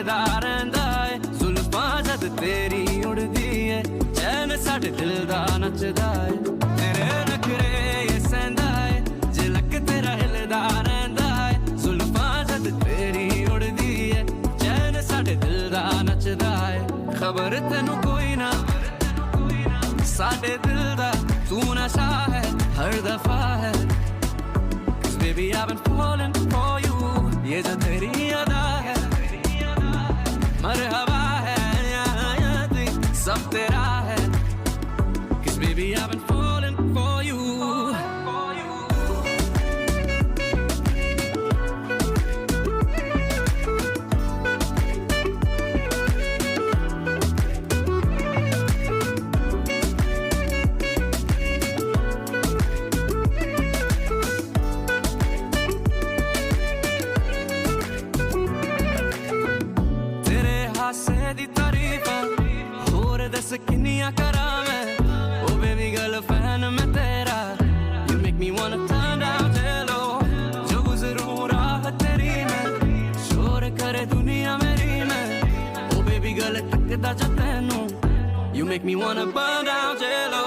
हिलदा रहिंदा है जुल्फां जद तेरी उड़दी है चैन साडे दिल दा नचदा है तेरे नखरे ये सहंदा है झलक तेरा हिलदा रहिंदा है जुल्फां जद तेरी उड़दी है चैन साडे दिल दा नचदा है खबर तेनू कोई ना साडे दिल दा तू नशा है हर दफा है Baby, I've been falling for you ये जो तेरी अदा है मरहबा है याद सब तेरा है Cause baby, I've been falling for you दी तारीफा होर दस किन्नियां करा मैं ओ बेबी गर्ल फैन मैं तेरा You make me wanna turn down चलो जो गुजरूं राह तेरी में शोर करे दुनिया मेरी में ओ बेबी गर्ल तकदा जो तैनू You make me wanna burn down चलो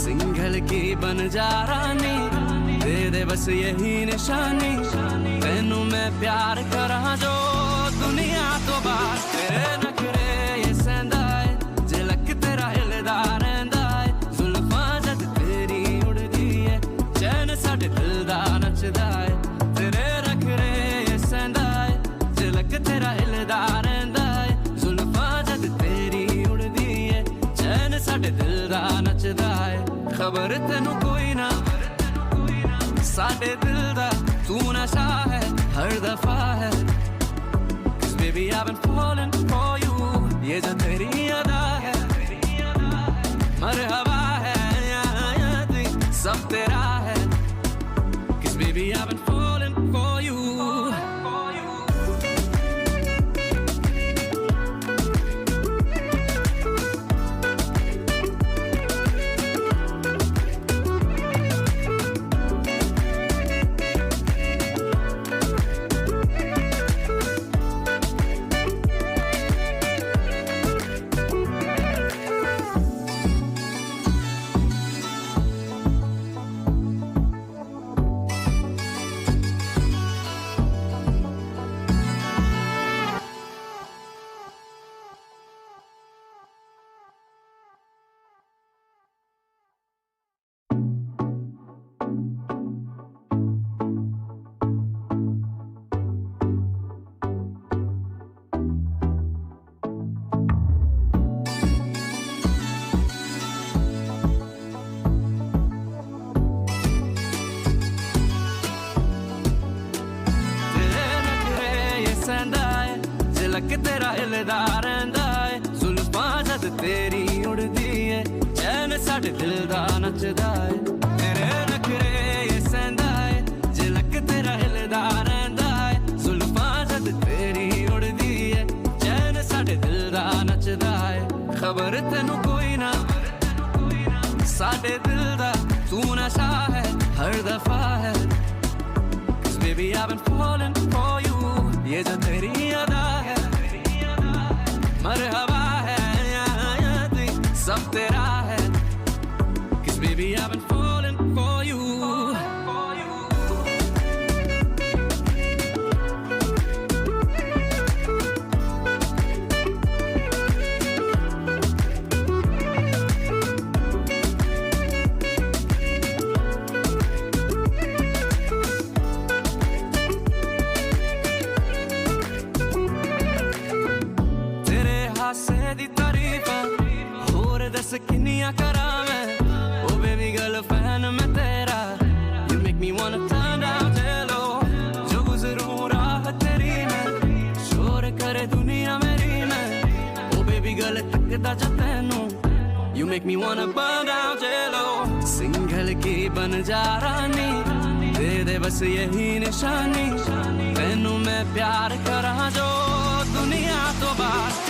सिंगल की बन जा रानी दे दे बस यही निशानी तैनू मैं प्यार करा जो दुनिया तो बाहर तेरे नखरे ये सहंदा है झलक तेरा हिलदा रहिंदा है जुल्फां जद तेरी उड़दी है चैन साडे दिल दा नचदा है तेरे नखरे ये सहंदा है झलक तेरा हिलदा रहिंदा है जुल्फां जद तेरी उड़दी है चैन साडे दिल दा नचदा है खबर तेनू कोई ना साडे दिल दा तू नशा है हर दफा है Baby, I've been falling for you ये जो तेरी अदा है मरहबा है याद सब तेरा है Cause baby, I've been falling for you झलक तेरा हिलदा रहिंदा है जुल्फां जद तेरी उड़दी है चैन साडे दिल दा नचदा है तेरे नखरे ये सहंदा है झलक तेरा हिलदा रहिंदा है जुल्फां जद तेरी उड़दी है चैन साडे दिल दा नचदा है खबर तेनू कोई ना साडे दिल दा तू नशा है हर दफा है Cause baby, I've been falling for you ये जो तेरी अदा है मरहबा है याद सब तेरा है Cause baby, I've been falling for you दी तारीफा होर दस किन्नियां करा मैं ओ बेबी गर्ल फैन मैं तेरा You make me wanna turn down चलो जो गुजरूं राह तेरी में शोर करे दुनिया मेरी में ओ बेबी गर्ल तकदा जो तैनू You make me wanna burn down चलो सिंगल की बन जा रानी दे दे बस यही निशानी तैनू मैं प्यार करा जो दुनिया तो बाहर